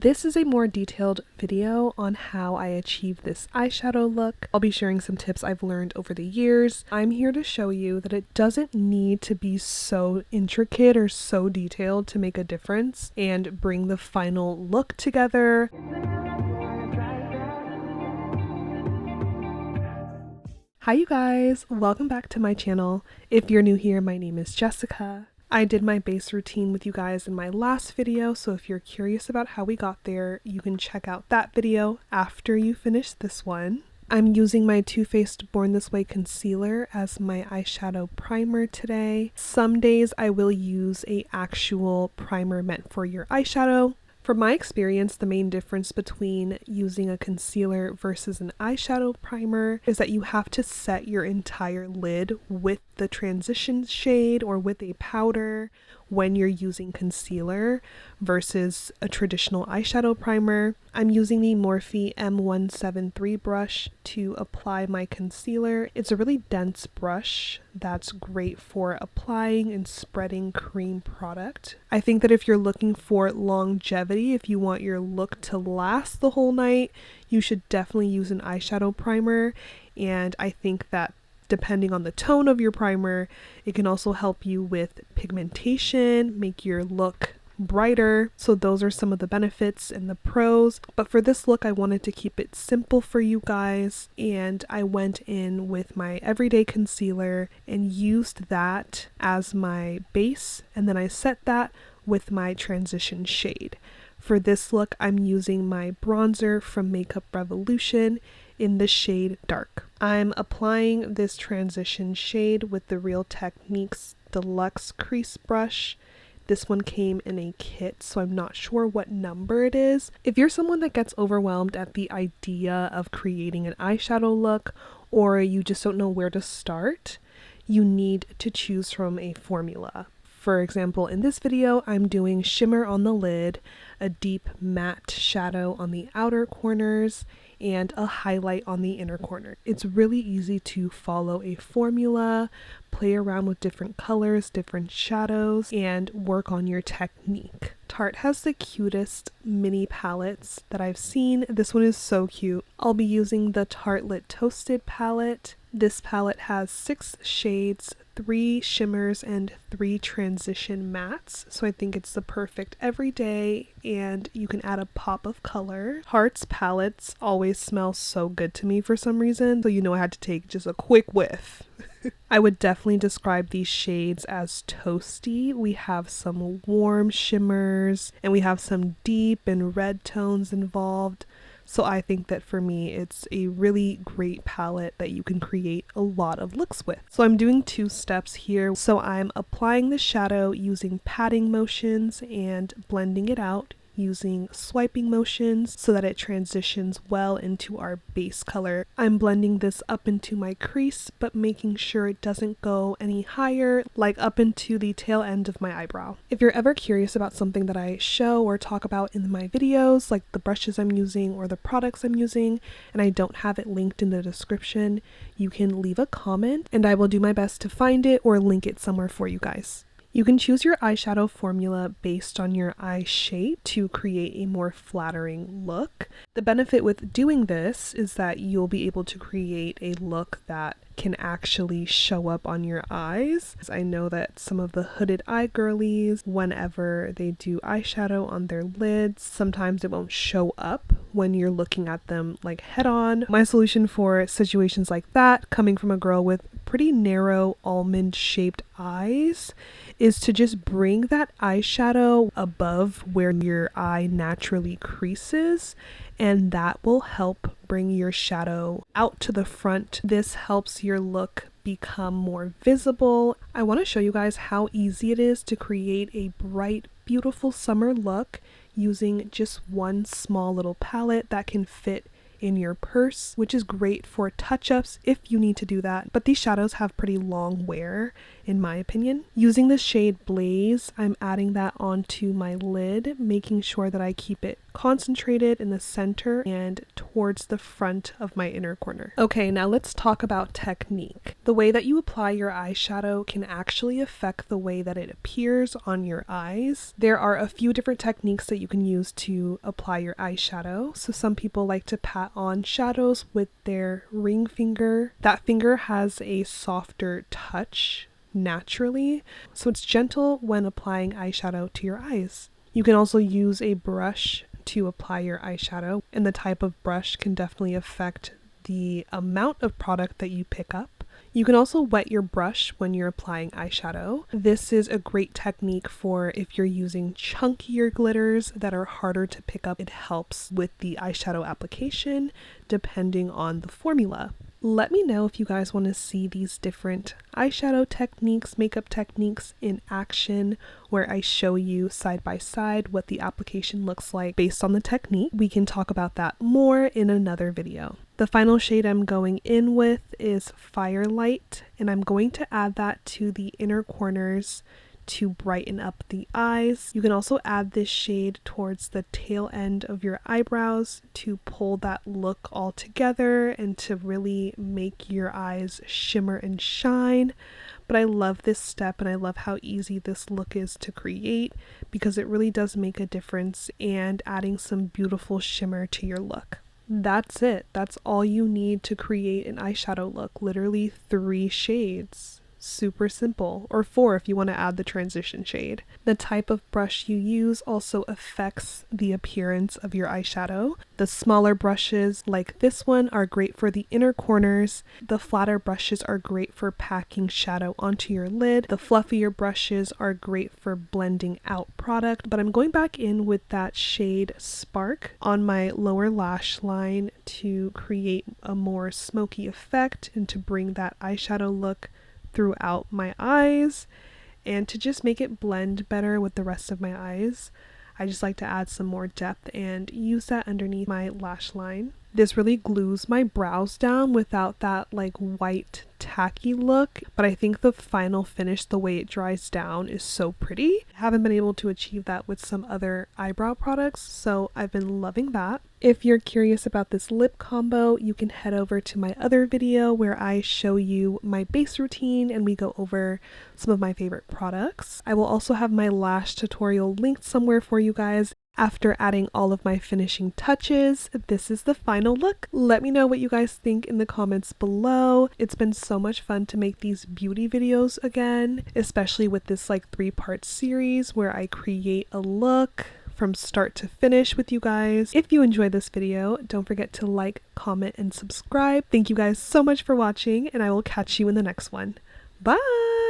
This is a more detailed video on how I achieved this eyeshadow look. I'll be sharing some tips I've learned over the years. I'm here to show you that it doesn't need to be so intricate or so detailed to make a difference and bring the final look together. Hi you guys, welcome back to my channel. If you're new here, my name is Jessica. I did my base routine with you guys in my last video, so if you're curious about how we got there, you can check out that video after you finish this one. I'm using my Too Faced Born This Way concealer as my eyeshadow primer today. Some days I will use an actual primer meant for your eyeshadow. From my experience, the main difference between using a concealer versus an eyeshadow primer is that you have to set your entire lid with the transition shade or with a powder when you're using concealer versus a traditional eyeshadow primer. I'm using the Morphie M173 brush to apply my concealer. It's a really dense brush that's great for applying and spreading cream product. I think that if you're looking for longevity, if you want your look to last the whole night, you should definitely use an eyeshadow primer, and I think that depending on the tone of your primer, it can also help you with pigmentation, make your look brighter. So those are some of the benefits and the pros. But for this look, I wanted to keep it simple for you guys, and I went in with my everyday concealer and used that as my base, and then I set that with my transition shade. For this look, I'm using my bronzer from Makeup Revolution in the shade Dark. I'm applying this transition shade with the Real Techniques Deluxe Crease Brush. This one came in a kit, so I'm not sure what number it is. If you're someone that gets overwhelmed at the idea of creating an eyeshadow look, or you just don't know where to start, you need to choose from a formula. For example, in this video, I'm doing shimmer on the lid, a deep matte shadow on the outer corners, and a highlight on the inner corner. It's really easy to follow a formula, play around with different colors, different shadows, and work on your technique. Tarte has the cutest mini palettes that I've seen. This one is so cute. I'll be using the Tartlette Toasted palette. This palette has 6 shades, 3 shimmers, and 3 transition mattes. So I think it's the perfect everyday, and you can add a pop of color. Tarte's palettes always smell so good to me for some reason, so you know I had to take just a quick whiff. I would definitely describe these shades as toasty. We have some warm shimmers, and we have some deep and red tones involved. So I think that for me, it's a really great palette that you can create a lot of looks with. So I'm doing 2 steps here. So I'm applying the shadow using patting motions and blending it out using swiping motions so that it transitions well into our base color. I'm blending this up into my crease, but making sure it doesn't go any higher, like up into the tail end of my eyebrow. If you're ever curious about something that I show or talk about in my videos, like the brushes I'm using or the products I'm using, and I don't have it linked in the description, you can leave a comment and I will do my best to find it or link it somewhere for you guys. You can choose your eyeshadow formula based on your eye shape to create a more flattering look. The benefit with doing this is that you'll be able to create a look that can actually show up on your eyes. I know that some of the hooded eye girlies, whenever they do eyeshadow on their lids, sometimes it won't show up when you're looking at them like head on. My solution for situations like that, coming from a girl with pretty narrow almond shaped eyes, is to just bring that eyeshadow above where your eye naturally creases, and that will help bring your shadow out to the front. This helps your look become more visible. I want to show you guys how easy it is to create a bright, beautiful summer look using just one small little palette that can fit in your purse, which is great for touch-ups if you need to do that, but these shadows have pretty long wear in my opinion. Using the shade Blaze, I'm adding that onto my lid, making sure that I keep it concentrated in the center and towards the front of my inner corner. Okay, now let's talk about technique. The way that you apply your eyeshadow can actually affect the way that it appears on your eyes. There are a few different techniques that you can use to apply your eyeshadow. So some people like to pat on shadows with their ring finger. That finger has a softer touch naturally, so it's gentle when applying eyeshadow to your eyes. You can also use a brush to apply your eyeshadow, and the type of brush can definitely affect the amount of product that you pick up. You can also wet your brush when you're applying eyeshadow. This is a great technique for if you're using chunkier glitters that are harder to pick up. It helps with the eyeshadow application depending on the formula. Let me know if you guys want to see these different eyeshadow techniques, makeup techniques in action, where I show you side by side what the application looks like based on the technique. We can talk about that more in another video. The final shade I'm going in with is Firelight, and I'm going to add that to the inner corners to brighten up the eyes. You can also add this shade towards the tail end of your eyebrows to pull that look all together and to really make your eyes shimmer and shine. But I love this step and I love how easy this look is to create because it really does make a difference and adding some beautiful shimmer to your look. That's it. That's all you need to create an eyeshadow look. Literally 3 shades. Super simple, or 4 if you want to add the transition shade. The type of brush you use also affects the appearance of your eyeshadow. The smaller brushes like this one are great for the inner corners. The flatter brushes are great for packing shadow onto your lid. The fluffier brushes are great for blending out product, but I'm going back in with that shade Spark on my lower lash line to create a more smoky effect and to bring that eyeshadow look throughout my eyes and to just make it blend better with the rest of my eyes. I just like to add some more depth and use that underneath my lash line. This really glues my brows down without that like white tacky look, but I think the final finish, the way it dries down, is so pretty. I haven't been able to achieve that with some other eyebrow products, so I've been loving that. If you're curious about this lip combo, you can head over to my other video where I show you my base routine and we go over some of my favorite products. I will also have my lash tutorial linked somewhere for you guys. After adding all of my finishing touches, this is the final look. Let me know what you guys think in the comments below. It's been so much fun to make these beauty videos again, especially with this like 3-part series where I create a look from start to finish with you guys. If you enjoyed this video, don't forget to like, comment, and subscribe. Thank you guys so much for watching, and I will catch you in the next one. Bye!